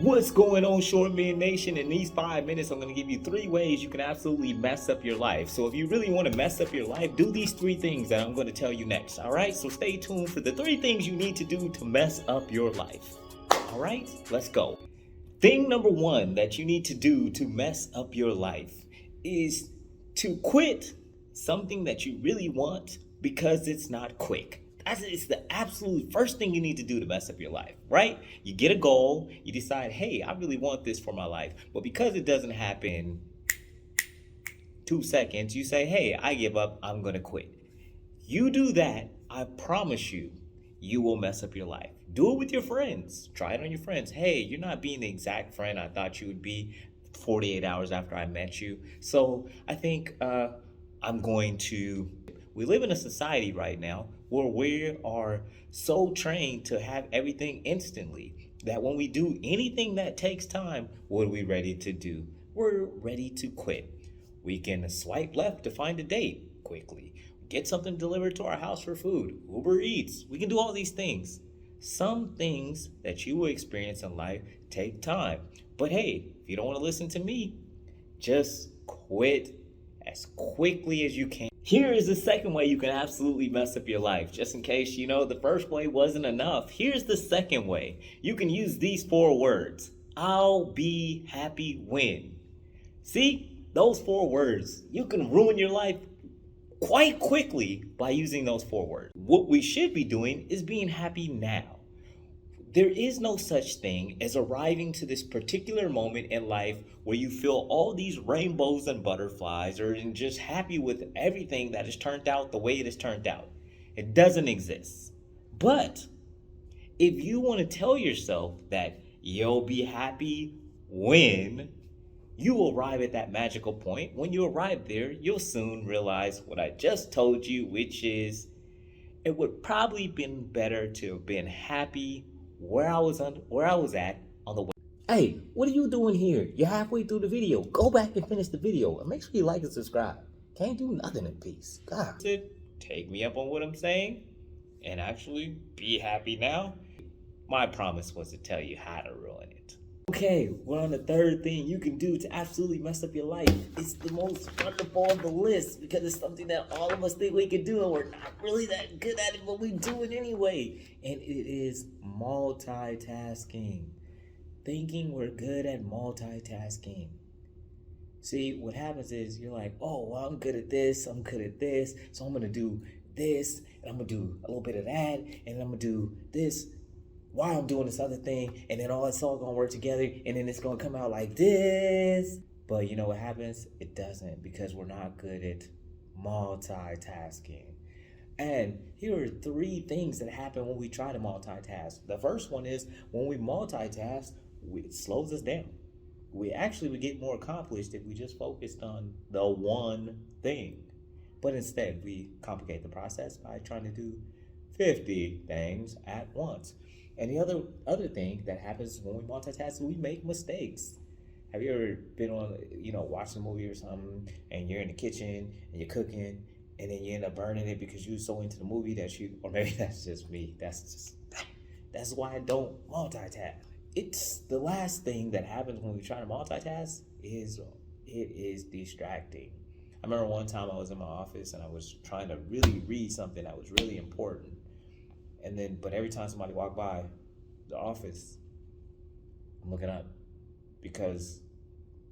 What's going on, Short Man Nation? In these 5 minutes, I'm going to give you 3 ways you can absolutely mess up your life. So if you really want to mess up your life, do these 3 things that I'm going to tell you next. All right, so stay tuned for the 3 things you need to do to mess up your life. All right, let's go. Thing number 1 that you need to do to mess up your life is to quit something that you really want because it's not quick. It's the absolute first thing you need to do to mess up your life, right? You get a goal, you decide, hey, I really want this for my life. But because it doesn't happen 2 seconds, you say, hey, I give up, I'm gonna quit. You do that, I promise you, you will mess up your life. Do it with your friends. Try it on your friends. Hey, you're not being the exact friend I thought you would be 48 hours after I met you. So I think we live in a society right now where we are so trained to have everything instantly that when we do anything that takes time, what are we ready to do? We're ready to quit. We can swipe left to find a date quickly, get something delivered to our house for food, Uber Eats. We can do all these things. Some things that you will experience in life take time. But hey, if you don't want to listen to me, just quit as quickly as you can. Here is the second way you can absolutely mess up your life. Just in case the first way wasn't enough, here's the second way. You can use these 4 words. I'll be happy when. See, those 4 words, you can ruin your life quite quickly by using those 4 words. What we should be doing is being happy now. There is no such thing as arriving to this particular moment in life where you feel all these rainbows and butterflies or just happy with everything that has turned out the way it has turned out. It doesn't exist. But if you want to tell yourself that you'll be happy when you arrive at that magical point, when you arrive there, you'll soon realize what I just told you, which is it would probably been better to have been happy where I was at on the way. Hey, what are you doing here? You're halfway through the video. Go back and finish the video and make sure you like and subscribe. Can't do nothing in peace. God. Take me up on what I'm saying and actually be happy now. My promise was to tell you how to ruin it. Okay, we're on the third thing you can do to absolutely mess up your life. It's the most wonderful on the list because it's something that all of us think we can do and we're not really that good at it, but we do it anyway. And it is multitasking. Thinking we're good at multitasking. See, what happens is you're like, oh, well, I'm good at this, so I'm going to do this, and I'm going to do a little bit of that, and I'm going to do this while I'm doing this other thing, and then it's all gonna work together, and then it's gonna come out like this. But you know what happens? It doesn't, because we're not good at multitasking. And here are 3 things that happen when we try to multitask. The first one is when we multitask, it slows us down. We would get more accomplished if we just focused on the one thing. But instead, we complicate the process by trying to do 50 things at once. And the other thing that happens when we multitask is we make mistakes. Have you ever been on, watching a movie or something, and you're in the kitchen and you're cooking, and then you end up burning it because you're so into the movie or maybe that's just me. That's why I don't multitask. It's the last thing that happens when we try to multitask is it is distracting. I remember one time I was in my office and I was trying to really read something that was really important. But every time somebody walked by the office, I'm looking up because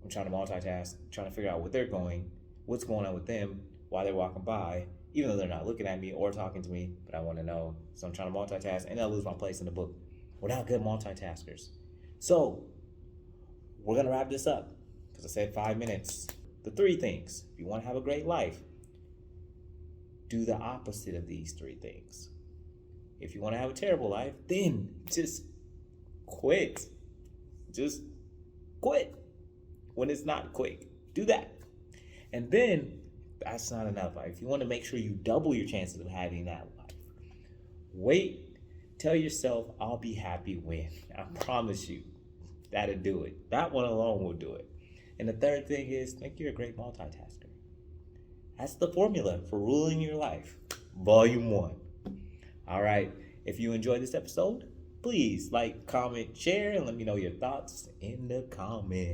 I'm trying to multitask, trying to figure out what's going on with them while they're walking by, even though they're not looking at me or talking to me, but I want to know. So I'm trying to multitask and I lose my place in the book. We're not good multitaskers. So we're going to wrap this up because I said 5 minutes. The 3 things. If you want to have a great life, do the opposite of these 3 things. If you want to have a terrible life, then just quit. Just quit when it's not quick. Do that. And then that's not enough. If you want to make sure you double your chances of having that life, tell yourself, I'll be happy when. I promise you, that'll do it. That one alone will do it. And the third thing is, think you're a great multitasker. That's the formula for ruling your life. Volume 1. All right. If you enjoyed this episode, please like, comment, share, and let me know your thoughts in the comments.